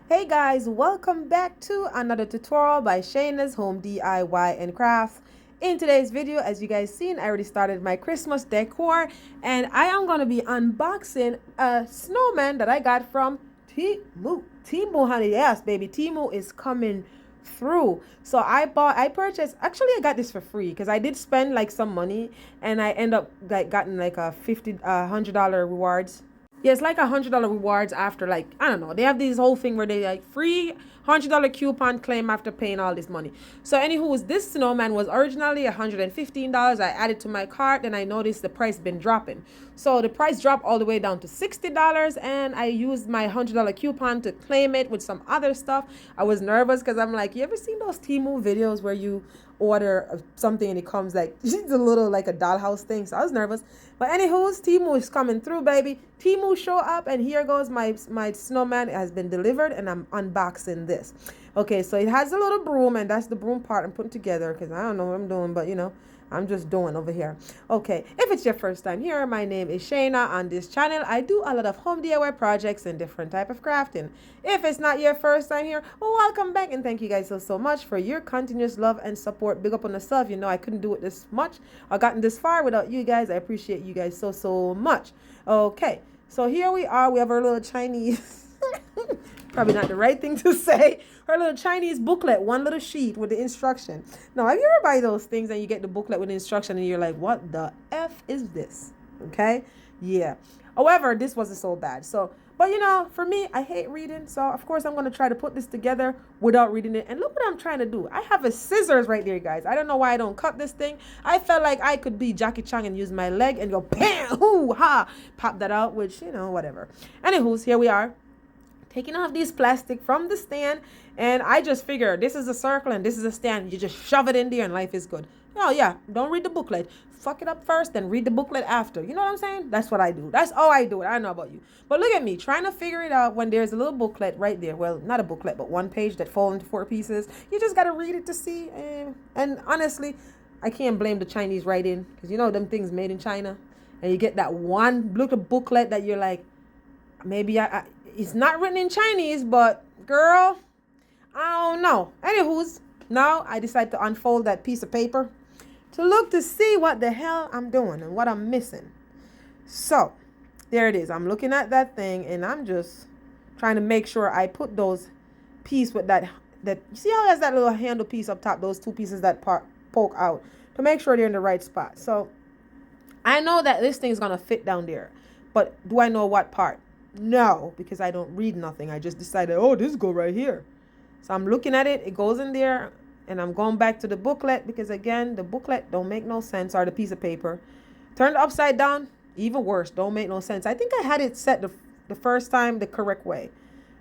Hey guys, welcome back to another tutorial by Shayna's Home DIY and Crafts. In today's video, as you guys seen, I already started my Christmas decor and I am going to be unboxing a snowman that I got from Temu. Temu, honey, yes baby, Temu is coming through. So I purchased, actually I got this for free because I did spend like some money and I end up like gotten like a $100 rewards. Yeah, it's like $100 rewards after, like, I don't know. They have this whole thing where they like free $100 coupon claim after paying all this money. So anywho, this snowman was originally $115. I added to my cart, and I noticed the price been dropping. So the price dropped all the way down to $60, and I used my $100 coupon to claim it with some other stuff. I was nervous because I'm like, you ever seen those Temu videos where you order something and it comes like it's a little like a dollhouse thing? So I was nervous, but anywho's Temu is coming through, baby. Temu show up, and here goes my snowman. It has been delivered, and I'm unboxing this. Okay, so it has a little broom, and that's the broom part I'm putting together because I don't know what I'm doing, but you know, I'm just doing over here. Okay, if it's your first time here, my name is Shayna. On this channel, I do a lot of home DIY projects and different type of crafting. If it's not your first time here, well, welcome back, and thank you guys so much for your continuous love and support. Big up on yourself. You know, I couldn't do it this much or gotten this far without you guys. I appreciate you guys so much. Okay, so here we are. We have our little Chinese probably not the right thing to say. Her little Chinese booklet, one little sheet with the instruction. Now, have you ever buy those things and you get the booklet with the instruction and you're like, what the F is this? Okay? Yeah. However, this wasn't so bad. So, but you know, for me, I hate reading. So, of course, I'm going to try to put this together without reading it. And look what I'm trying to do. I have a scissors right there, guys. I don't know why I don't cut this thing. I felt like I could be Jackie Chan and use my leg and go, bam, hoo, ha, pop that out, which, you know, whatever. Anywho's, here we are, taking off these plastic from the stand, and I just figure this is a circle and this is a stand. You just shove it in there and life is good. Oh yeah, don't read the booklet. Fuck it up first, then read the booklet after. You know what I'm saying? That's what I do. That's all I do. I don't know about you. But look at me trying to figure it out when there's a little booklet right there. Well, not a booklet, but one page that falls into 4 pieces. You just got to read it to see. And honestly, I can't blame the Chinese writing because you know them things made in China. And you get that one little booklet that you're like, maybe it's not written in Chinese, but girl, I don't know. Anywho's, now I decide to unfold that piece of paper to look to see what the hell I'm doing and what I'm missing. So there it is. I'm looking at that thing and I'm just trying to make sure I put those piece with that you see how it has that little handle piece up top, those 2 pieces that poke out, to make sure they're in the right spot. So I know that this thing's gonna fit down there, but do I know what part? No, because I don't read nothing. I just decided, oh, this go right here. So I'm looking at it. It goes in there, and I'm going back to the booklet because, again, the booklet don't make no sense, or the piece of paper. Turned upside down, even worse. Don't make no sense. I think I had it set the first time the correct way.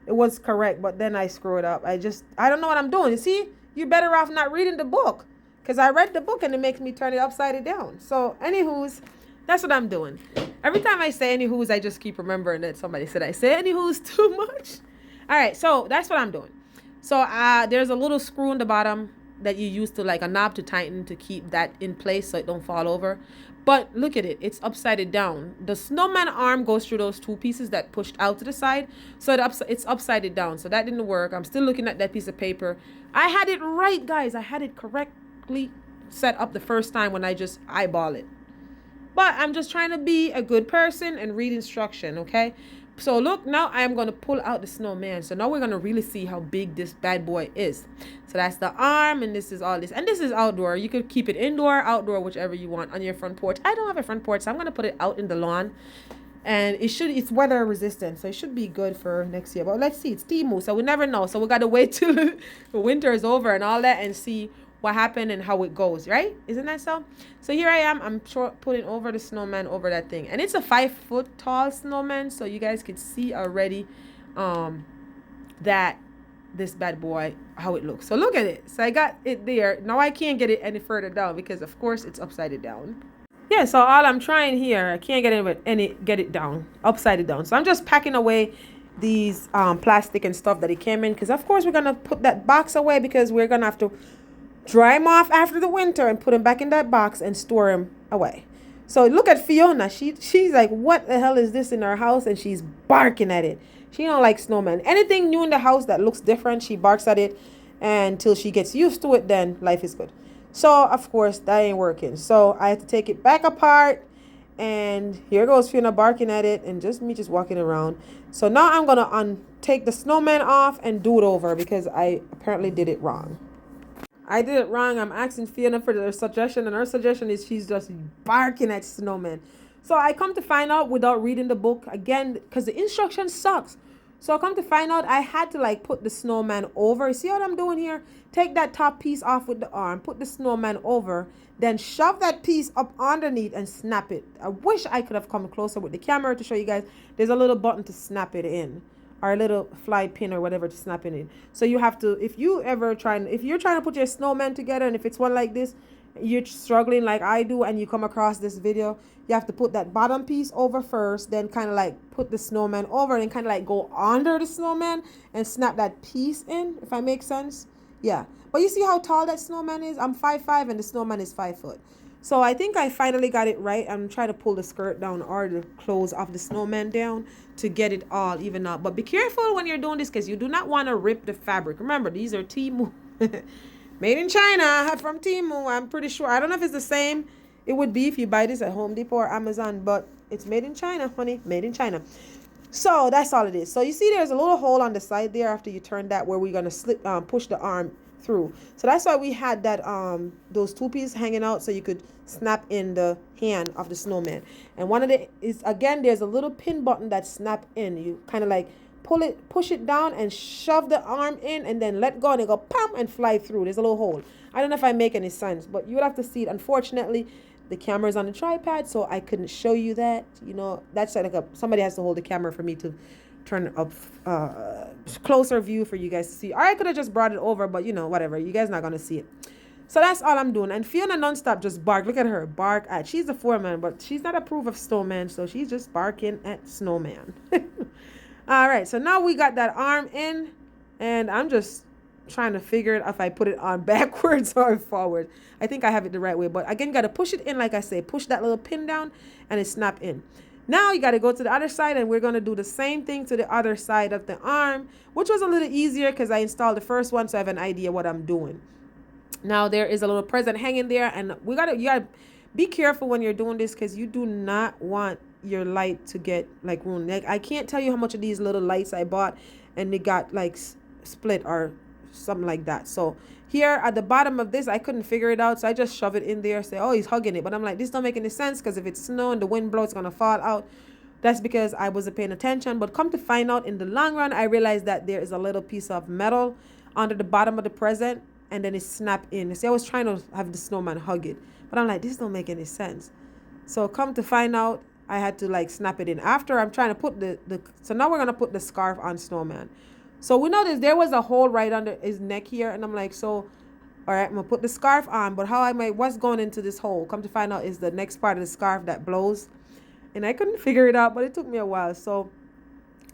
It was correct, but then I screwed up. I don't know what I'm doing. You see, you're better off not reading the book because I read the book, and it makes me turn it upside down. So, anywho's, that's what I'm doing. Every time I say anywho's, I just keep remembering that somebody said I say anywho's too much. All right, so that's what I'm doing. So there's a little screw in the bottom that you use to, like, a knob to tighten to keep that in place so it don't fall over. But look at it. It's upside down. The snowman arm goes through those 2 pieces that pushed out to the side. So it's upside down. So that didn't work. I'm still looking at that piece of paper. I had it right, guys. I had it correctly set up the first time when I just eyeball it. But I'm just trying to be a good person and read instruction, okay? So look, now I am going to pull out the snowman. So now we're going to really see how big this bad boy is. So that's the arm, and this is all this. And this is outdoor. You could keep it indoor, outdoor, whichever you want, on your front porch. I don't have a front porch, so I'm going to put it out in the lawn. And it's weather resistant, so it should be good for next year. But let's see, it's Temu, so we never know. So we got to wait till the winter is over and all that and see what happened and how it goes, right? Isn't that so? So here I am. I'm putting over the snowman over that thing, and it's a 5-foot tall snowman, so you guys could see already that this bad boy, how it looks. So look at it. So I got it there. Now I can't get it any further down because of course it's upside down. Yeah, so all I'm trying here, I can't get it down, upside down. So I'm just packing away these plastic and stuff that it came in, because of course we're gonna put that box away because we're gonna have to dry them off after the winter and put them back in that box and store them away. So look at Fiona. She's like, what the hell is this in our house? And she's barking at it. She don't like snowman. Anything new in the house that looks different, she barks at it. And until she gets used to it, then life is good. So, of course, that ain't working. So, I had to take it back apart. And here goes Fiona barking at it and just me just walking around. So, now I'm going to take the snowman off and do it over because I apparently did it wrong. I did it wrong. I'm asking Fiona for her suggestion, and her suggestion is she's just barking at snowman. So I come to find out without reading the book again because the instruction sucks. So I come to find out I had to like put the snowman over. See what I'm doing here? Take that top piece off with the arm, put the snowman over, then shove that piece up underneath and snap it. I wish I could have come closer with the camera to show you guys. There's a little button to snap it in, or a little fly pin or whatever to snap it in. So you have to, if you're trying to put your snowman together, and if it's one like this, you're struggling like I do, and you come across this video, you have to put that bottom piece over first, then kind of like put the snowman over and kind of like go under the snowman and snap that piece in, if I make sense. Yeah, but you see how tall that snowman is? I'm 5'5" and the snowman is 5 foot. So I think I finally got it right. I'm trying to pull the skirt down or the clothes off the snowman down to get it all even up. But be careful when you're doing this because you do not want to rip the fabric. Remember, these are temu. Made in China from temu. I'm pretty sure. I don't know if it's the same. It would be if you buy this at Home Depot or Amazon. But it's made in China, honey. Made in China. So that's all it is. So you see there's a little hole on the side there after you turn that where we're going to push the arm through. So that's why we had that those two pieces hanging out so you could snap in the hand of the snowman. And one of the is again there's a little pin button that snap in. You kind of like push it down and shove the arm in and then let go and it go pam and fly through. There's a little hole. I don't know if I make any sense, but you would have to see it. Unfortunately, the camera is on the tripod, so I couldn't show you that. You know, that's like somebody has to hold the camera for me to turn up closer view for you guys to see. Or I could have just brought it over, but you know, whatever. You guys not gonna see it. So that's all I'm doing. And Fiona nonstop just bark. Look at her bark at. She's the foreman, but she's not approved of snowman, so she's just barking at snowman. All right. So now we got that arm in, and I'm just trying to figure it if I put it on backwards or forward. I think I have it the right way, but again, you got to push it in like I say. Push that little pin down, and it snap in. Now you got to go to the other side, and we're going to do the same thing to the other side of the arm, which was a little easier because I installed the first one, so I have an idea what I'm doing. Now there is a little present hanging there, and you gotta be careful when you're doing this because you do not want your light to get like ruined. Like I can't tell you how much of these little lights I bought, and they got like split or something like that. So here at the bottom of this, I couldn't figure it out, so I just shove it in there. Say, oh, he's hugging it, but I'm like, this don't make any sense because if it's snow and the wind blows, it's gonna fall out. That's because I wasn't paying attention. But come to find out, in the long run, I realized that there is a little piece of metal under the bottom of the present, and then it snapped in. See, I was trying to have the snowman hug it, but I'm like, this don't make any sense. So come to find out, I had to like snap it in. After I'm trying to put so now we're gonna put the scarf on snowman. So we noticed there was a hole right under his neck here, and I'm like, so all right, I'm gonna put the scarf on, but what's going into this hole? Come to find out is the next part of the scarf that blows, and I couldn't figure it out, but it took me a while. So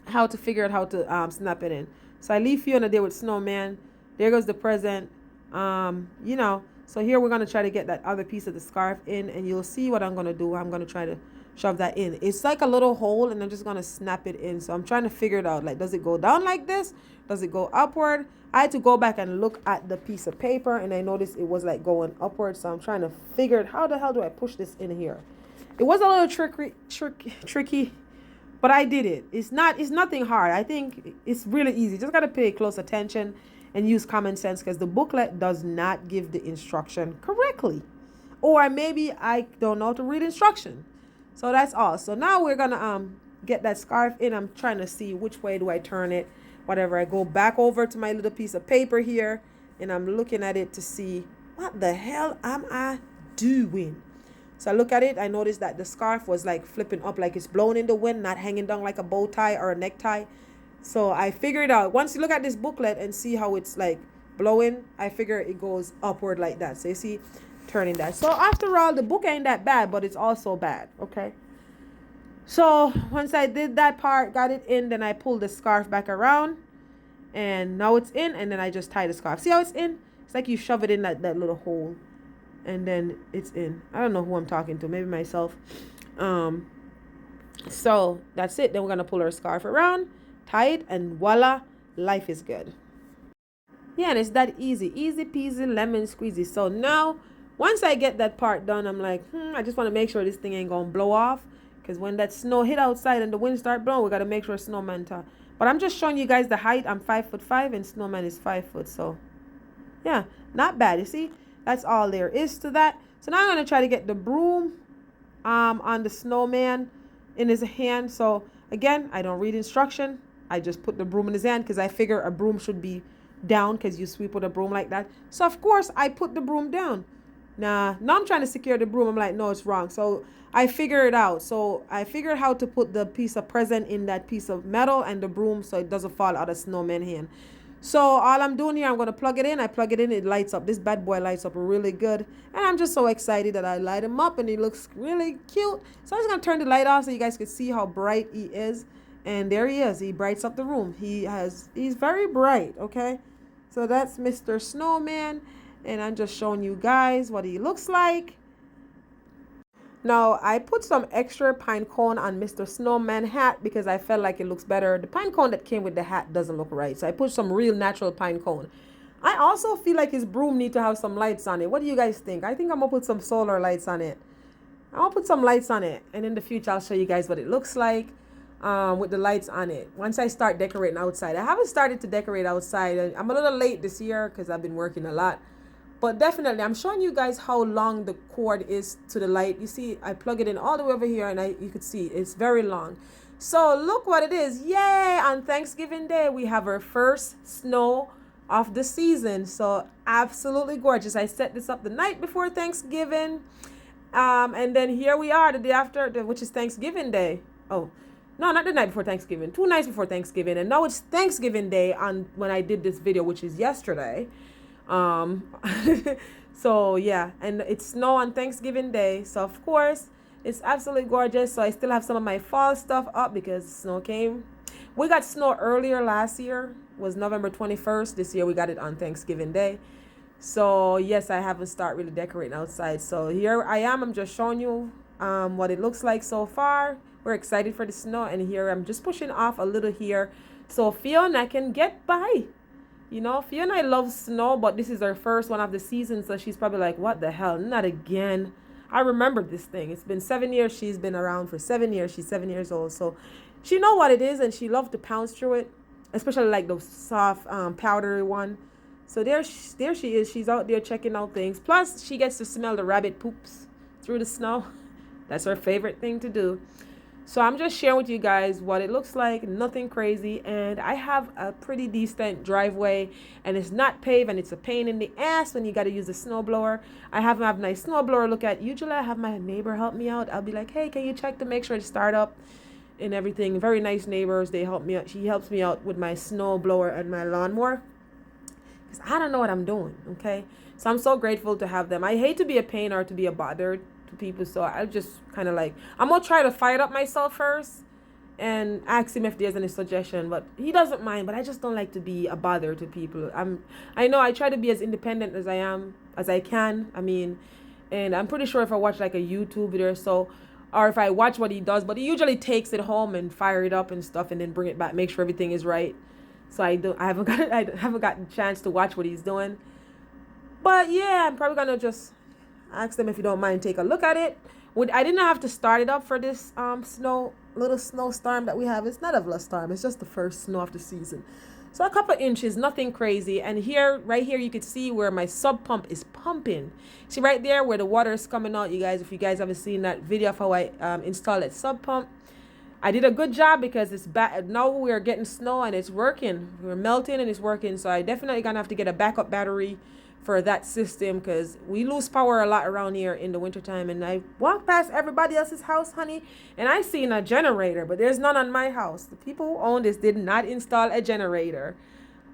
how to figure out how to snap it in. So I leave Fiona there with snowman. There goes the present. You know, so here we're going to try to get that other piece of the scarf in, and you'll see what I'm going to do. I'm going to try to shove that in. It's like a little hole, and I'm just going to snap it in. So I'm trying to figure it out. Like, does it go down like this? Does it go upward? I had to go back and look at the piece of paper, and I noticed it was like going upward. So I'm trying to figure out how the hell do I push this in here? It was a little tricky, but I did it. It's nothing hard. I think it's really easy. Just got to pay close attention and use common sense because the booklet does not give the instruction correctly. Or maybe I don't know how to read instruction. So that's all. So now we're going to get that scarf in. I'm trying to see which way do I turn it. Whatever. I go back over to my little piece of paper here, and I'm looking at it to see what the hell am I doing. So I look at it. I notice that the scarf was like flipping up like it's blowing in the wind, not hanging down like a bow tie or a necktie. So I figured out, once you look at this booklet and see how it's like blowing, I figure it goes upward like that. So you see, turning that. So after all, the book ain't that bad, but it's also bad, okay? So once I did that part, got it in, then I pulled the scarf back around, and now it's in, and then I just tie the scarf. See how it's in? It's like you shove it in that little hole, and then it's in. I don't know who I'm talking to, maybe myself. So that's it. Then we're going to pull our scarf around, tight, and voila, life is good. Yeah, and it's that easy. Easy peasy, lemon squeezy. So now, once I get that part done, I'm like, I just want to make sure this thing ain't going to blow off. Because when that snow hit outside and the wind start blowing, we got to make sure Snowman top. But I'm just showing you guys the height. I'm 5'5" and Snowman is 5 foot. So, yeah, not bad. You see, that's all there is to that. So now I'm going to try to get the broom on the Snowman in his hand. So, again, I don't read instruction. I just put the broom in his hand because I figure a broom should be down because you sweep with a broom like that. So of course I put the broom down. Now I'm trying to secure the broom. I'm like, no, it's wrong. So I figure it out. So I figured how to put the piece of present in that piece of metal and the broom so it doesn't fall out of Snowman hand. So all I'm doing here, I'm going to plug it in. I plug it in, it lights up. This bad boy lights up really good. And I'm just so excited that I light him up and he looks really cute. So I'm just going to turn the light off so you guys can see how bright he is. And there he is. He brights up the room. He's very bright, okay? So that's Mr. Snowman, and I'm just showing you guys what he looks like. Now, I put some extra pine cone on Mr. Snowman hat because I felt like it looks better. The pine cone that came with the hat doesn't look right, so I put some real natural pine cone. I also feel like his broom needs to have some lights on it. What do you guys think? I think I'm going to put some solar lights on it. I'll put some lights on it, and in the future, I'll show you guys what it looks like. With the lights on it once I start decorating outside. I haven't started to decorate outside. I'm a little late this year because I've been working a lot, but definitely I'm showing you guys how long the cord is to the light. You see, I plug it in all the way over here and you could see it's very long. So look what it is. Yay! On Thanksgiving Day we have our first snow of the season. So absolutely gorgeous. I set this up the night before Thanksgiving, and then here we are the day after, which is Thanksgiving Day. Oh no, not the night before Thanksgiving, 2 nights before Thanksgiving. And now it's Thanksgiving Day on when I did this video, which is yesterday. So yeah, and it's snow on Thanksgiving Day. So of course, it's absolutely gorgeous. So I still have some of my fall stuff up because snow came. We got snow earlier last year, was November 21st. This year we got it on Thanksgiving Day. So yes, I haven't started really decorating outside. So here I am. I'm just showing you what it looks like so far. We're excited for the snow, and here I'm just pushing off a little here so Fiona can get by. You know, Fiona loves snow, but this is her first one of the season, so she's probably like, what the hell, not again. I remember this thing. It's been 7 years. She's been around for 7 years. She's 7 years old, so she know what it is, and she loves to pounce through it, especially like the soft powdery one. So there she is. She's out there checking out things. Plus she gets to smell the rabbit poops through the snow. That's her favorite thing to do. So I'm just sharing with you guys what it looks like. Nothing crazy. And I have a pretty decent driveway, and it's not paved, and it's a pain in the ass when you got to use a snowblower. I have my nice snowblower look at. Usually I have my neighbor help me out. I'll be like, hey, can you check to make sure to start up and everything. Very nice neighbors. They help me out. She helps me out with my snowblower and my lawnmower, because I don't know what I'm doing. Okay. So I'm so grateful to have them. I hate to be a pain or to be a bother to people, so I just kind of like, I'm gonna try to fire it up myself first and ask him if there's any suggestion, but he doesn't mind. But I just don't like to be a bother to people. I know I try to be as independent as I can. I mean, and I'm pretty sure if I watch like a YouTube video or so, or if I watch what he does, but he usually takes it home and fire it up and stuff and then bring it back, make sure everything is right. So I haven't gotten a chance to watch what he's doing. But yeah, I'm probably gonna just ask them if you don't mind take a look at it. I didn't have to start it up for this little snowstorm that we have. It's not a real storm, it's just the first snow of the season. So a couple inches, nothing crazy. And here, right here, you can see where my sub pump is pumping. See right there where the water is coming out, you guys, if you guys haven't seen that video of how I installed that sub pump. I did a good job because it's bad. Now we're getting snow and it's working. We're melting and it's working. So I definitely gonna have to get a backup battery for that system, because we lose power a lot around here in the wintertime. And I walk past everybody else's house, honey, and I seen a generator, but there's none on my house. The people who own this did not install a generator.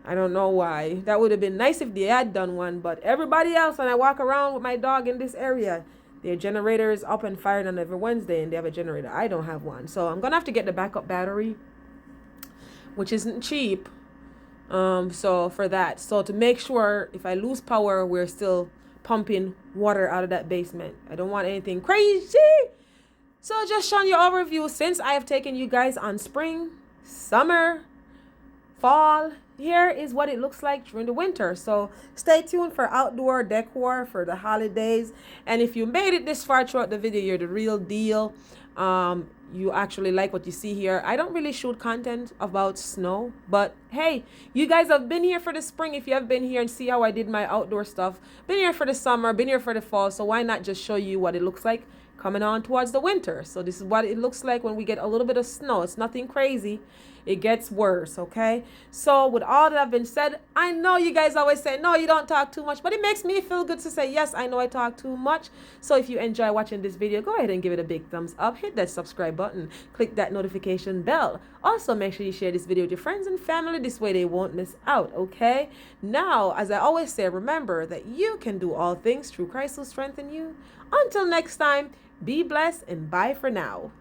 I don't know why. That would have been nice if they had done one, but everybody else, when I walk around with my dog in this area, their generator is up and fired on every Wednesday, and they have a generator. I don't have one. So I'm gonna have to get the backup battery, which isn't cheap. So for that, so to make sure if I lose power, we're still pumping water out of that basement. I don't want anything crazy. So just showing you overview, since I have taken you guys on spring, summer, fall, here is what it looks like during the winter. So stay tuned for outdoor decor for the holidays. And if you made it this far throughout the video, you're the real deal. You actually like what you see here. I don't really shoot content about snow, but hey, you guys have been here for the spring. If you have been here and see how I did my outdoor stuff, been here for the summer, been here for the fall, so why not just show you what it looks like coming on towards the winter. So this is what it looks like when we get a little bit of snow. It's nothing crazy. It gets worse, okay? So with all that have been said, I know you guys always say, no, you don't talk too much, but it makes me feel good to say, yes, I know I talk too much. So if you enjoy watching this video, go ahead and give it a big thumbs up. Hit that subscribe button. Click that notification bell. Also, make sure you share this video with your friends and family. This way they won't miss out, okay? Now, as I always say, remember that you can do all things through Christ who strengthens you. Until next time, be blessed and bye for now.